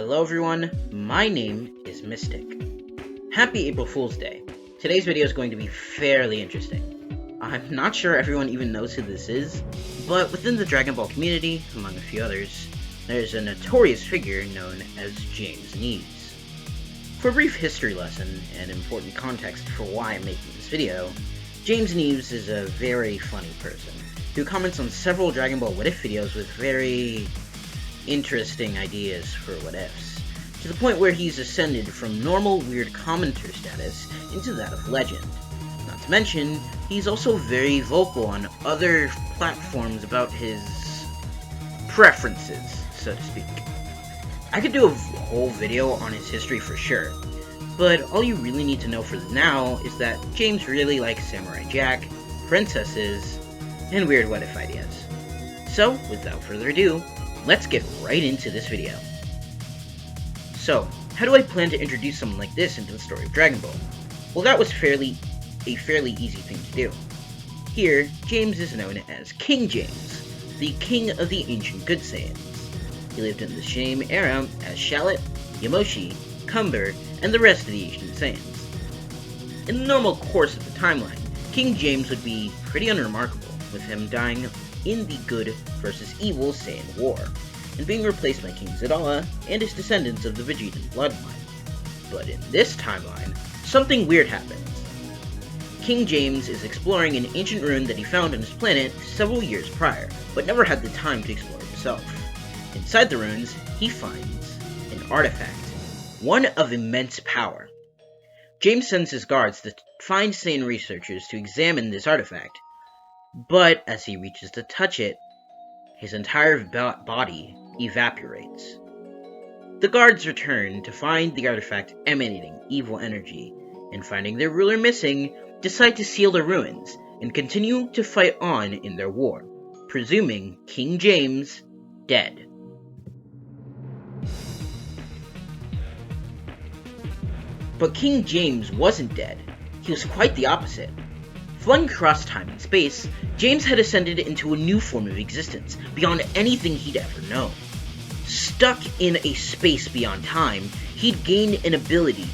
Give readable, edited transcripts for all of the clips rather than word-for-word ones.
Hello everyone, my name is Mystic. Happy April Fool's Day. Today's video is going to be fairly interesting. I'm not sure everyone even knows who this is, but within the Dragon Ball community, among a few others, there's a notorious figure known as James NIEVES. For a brief history lesson and important context for why I'm making this video, James NIEVES is a very funny person who comments on several Dragon Ball What If videos with very interesting ideas for what ifs, to the point where he's ascended from normal weird commenter status into that of legend. Not to mention, he's also very vocal on other platforms about his preferences, so to speak. I could do a whole video on his history for sure, but all you really need to know for now is that James really likes Samurai Jack, princesses, and weird what if ideas. So, without further ado, let's get right into this video. So, how do I plan to introduce someone like this into the story of Dragon Ball? Well, that was a fairly easy thing to do. Here, James is known as King James, the king of the ancient Good Saiyans. He lived in the same era as Shallot, Yamoshi, Cumber, and the rest of the ancient Saiyans. In the normal course of the timeline, King James would be pretty unremarkable, with him dying in the good versus evil Saiyan War, and being replaced by King Zidala and his descendants of the Vegetan bloodline. But in this timeline, something weird happens. King James is exploring an ancient ruin that he found on his planet several years prior, but never had the time to explore himself. Inside the ruins, he finds an artifact, one of immense power. James sends his guards to find Saiyan researchers to examine this artifact, but as he reaches to touch it, his entire body evaporates. The guards return to find the artifact emanating evil energy, and finding their ruler missing, decide to seal the ruins and continue to fight on in their war, presuming King James dead. But King James wasn't dead. He was quite the opposite. Flung across time and space, James had ascended into a new form of existence, beyond anything he'd ever known. Stuck in a space beyond time, he'd gained an ability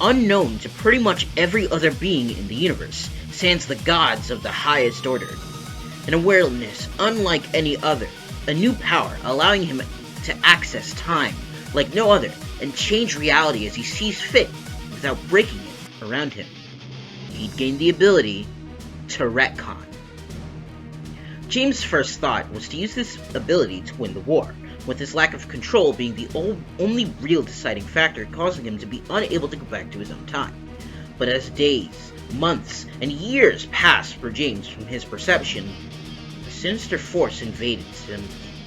unknown to pretty much every other being in the universe, sans the gods of the highest order. An awareness unlike any other, a new power allowing him to access time like no other, and change reality as he sees fit without breaking it around him. He'd gained the ability to retcon. James' first thought was to use this ability to win the war, with his lack of control being the only real deciding factor causing him to be unable to go back to his own time. But as days, months, and years passed for James from his perception, a sinister force invaded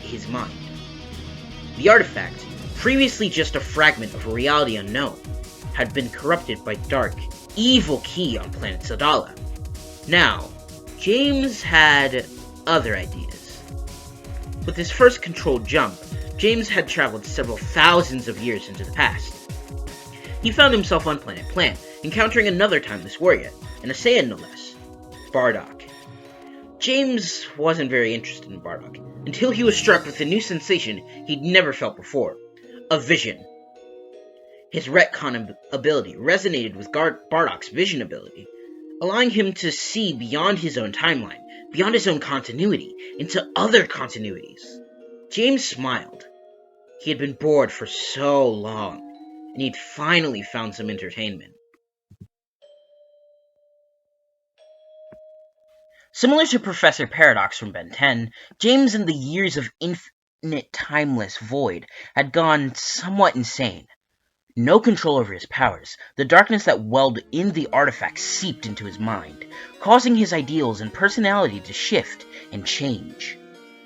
his mind. The artifact, previously just a fragment of a reality unknown, had been corrupted by dark, evil Ki on planet Sadala. Now, James had other ideas. With his first controlled jump, James had traveled several thousands of years into the past. He found himself on planet Plant, encountering another timeless warrior, and a Saiyan no less, Bardock. James wasn't very interested in Bardock, until he was struck with a new sensation he'd never felt before, a vision. His retcon ability resonated with Bardock's vision ability, allowing him to see beyond his own timeline, beyond his own continuity, into other continuities. James smiled. He had been bored for so long, and he'd finally found some entertainment. Similar to Professor Paradox from Ben 10, James in the years of infinite timeless void had gone somewhat insane. No control over his powers, the darkness that welled in the artifact seeped into his mind, causing his ideals and personality to shift and change.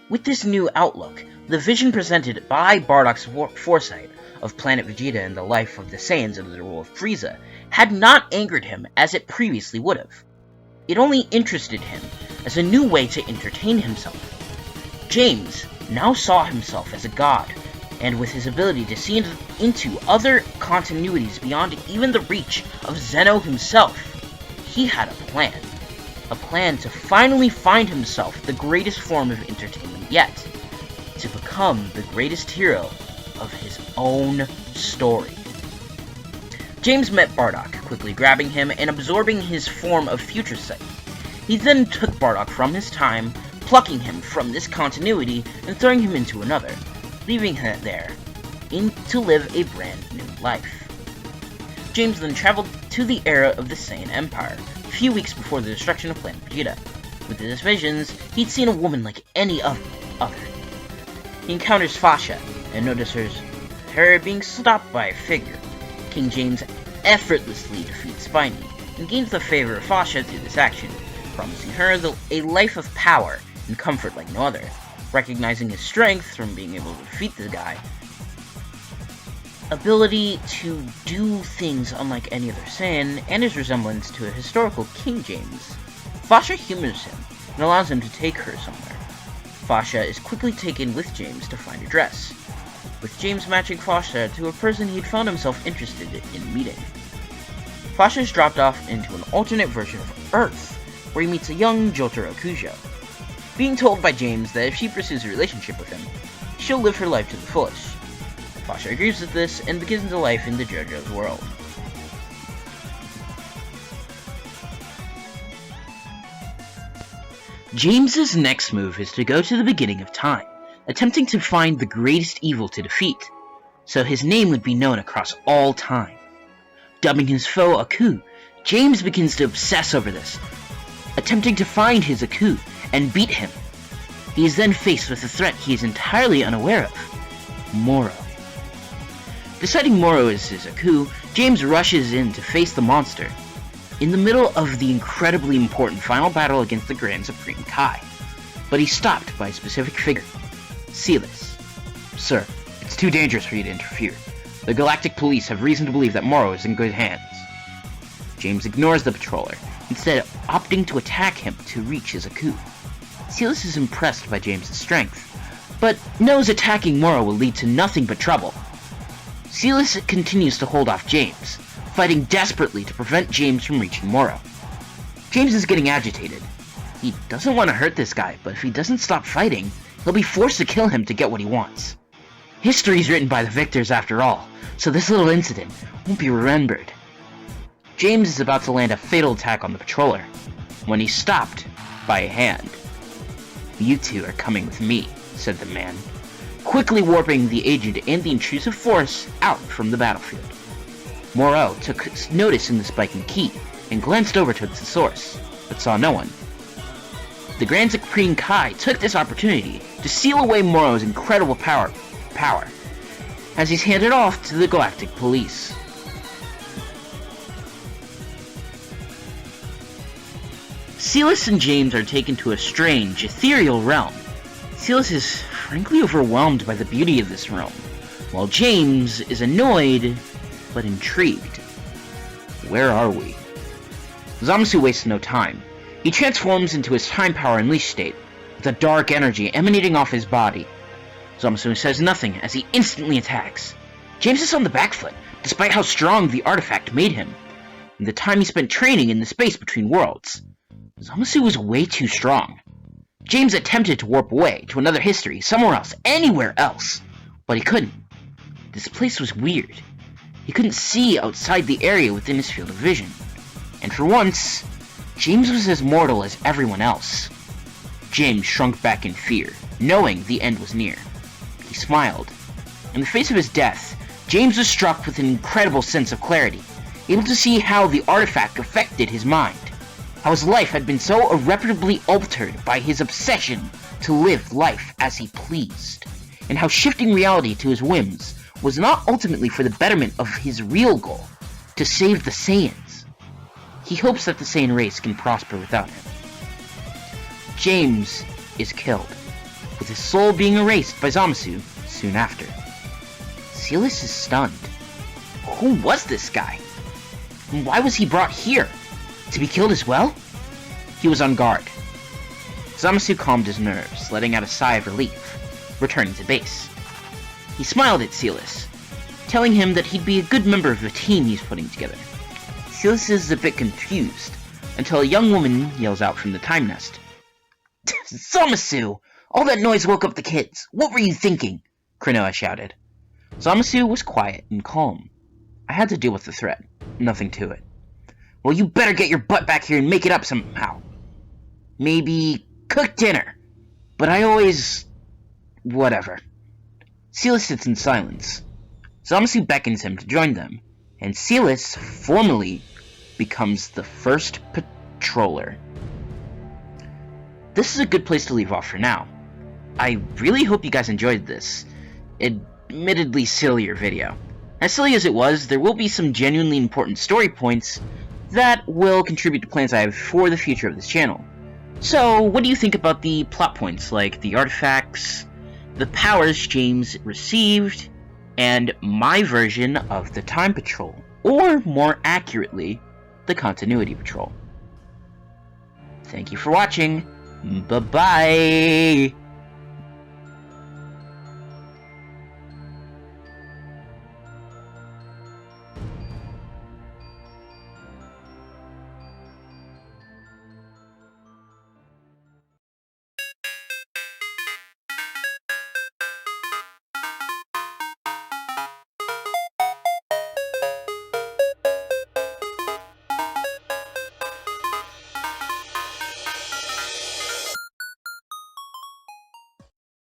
With this new outlook, the vision presented by Bardock's foresight of planet Vegeta and the life of the Saiyans under the rule of Frieza had not angered him as it previously would have. It only interested him as a new way to entertain himself. James now saw himself as a god, and with his ability to see into other continuities beyond even the reach of Zeno himself, he had a plan. A plan to finally find himself the greatest form of entertainment yet, to become the greatest hero of his own story. James met Bardock, quickly grabbing him and absorbing his form of future sight. He then took Bardock from his time, plucking him from this continuity and throwing him into another, leaving him there to live a brand new life. James then traveled to the era of the Saiyan Empire, a few weeks before the destruction of planet Vegeta. With his visions, he'd seen a woman like any other. He encounters Fasha and notices her being stopped by a figure. King James effortlessly defeats Spiny and gains the favor of Fasha through this action, promising her a life of power and comfort like no other. Recognizing his strength from being able to defeat the guy, ability to do things unlike any other Saiyan, and his resemblance to a historical King James, Fasha humors him and allows him to take her somewhere. Fasha is quickly taken with James to find a dress, with James matching Fasha to a person he'd found himself interested in meeting. Fasha is dropped off into an alternate version of Earth, where he meets a young Jotaro Kujo, being told by James that if she pursues a relationship with him, she'll live her life to the fullest. Fasha agrees with this and begins a life in the JoJo's world. James's next move is to go to the beginning of time, attempting to find the greatest evil to defeat, so his name would be known across all time. Dubbing his foe Aku, James begins to obsess over this, attempting to find his Aku and beat him. He is then faced with a threat he is entirely unaware of: Morrow. Deciding Morrow is his Aku, James rushes in to face the monster, in the middle of the incredibly important final battle against the Grand Supreme Kai. But he's stopped by a specific figure: Silas. Sir, it's too dangerous for you to interfere. The Galactic Police have reason to believe that Morrow is in good hands. James ignores the patroller, instead opting to attack him to reach his Aku. Silas is impressed by James's strength, but knows attacking Morrow will lead to nothing but trouble. Silas continues to hold off James, fighting desperately to prevent James from reaching Morrow. James is getting agitated. He doesn't want to hurt this guy, but if he doesn't stop fighting, he'll be forced to kill him to get what he wants. History's written by the victors after all, so this little incident won't be remembered. James is about to land a fatal attack on the patroller, when he's stopped by a hand. "You two are coming with me," said the man, quickly warping the agent and the intrusive force out from the battlefield. Morrow took notice in the spiking ki and glanced over towards the source, but saw no one. The Grand Supreme Kai took this opportunity to seal away Morrow's incredible power, as he's handed off to the Galactic Police. Silas and James are taken to a strange, ethereal realm. Silas is frankly overwhelmed by the beauty of this realm, while James is annoyed but intrigued. Where are we? Zamasu wastes no time. He transforms into his time power unleashed state, with a dark energy emanating off his body. Zamasu says nothing as he instantly attacks. James is on the back foot, despite how strong the artifact made him, and the time he spent training in the space between worlds. Zamasu was way too strong. James attempted to warp away to another history, somewhere else, anywhere else, but he couldn't. This place was weird. He couldn't see outside the area within his field of vision. And for once, James was as mortal as everyone else. James shrunk back in fear, knowing the end was near. He smiled. In the face of his death, James was struck with an incredible sense of clarity, able to see how the artifact affected his mind, how his life had been so irreparably altered by his obsession to live life as he pleased, and how shifting reality to his whims was not ultimately for the betterment of his real goal, to save the Saiyans. He hopes that the Saiyan race can prosper without him. James is killed, with his soul being erased by Zamasu soon after. Silas is stunned. Who was this guy? And why was he brought here? To be killed as well? He was on guard. Zamasu calmed his nerves, letting out a sigh of relief, returning to base. He smiled at Silas, telling him that he'd be a good member of the team he's putting together. Silas is a bit confused, until a young woman yells out from the time nest. "Zamasu! All that noise woke up the kids! What were you thinking?" Krinoa shouted. Zamasu was quiet and calm. I had to deal with the threat. Nothing to it. Well, you better get your butt back here and make it up somehow. Maybe cook dinner. But I always... whatever. Silas sits in silence. Zamasu beckons him to join them, and Silas formally becomes the first patroller. This is a good place to leave off for now. I really hope you guys enjoyed this admittedly sillier video. As silly as it was, there will be some genuinely important story points that will contribute to plans I have for the future of this channel. So, what do you think about the plot points, like the artifacts, the powers James received, and my version of the Time Patrol, or more accurately, the Continuity Patrol? Thank you for watching. Bye-bye!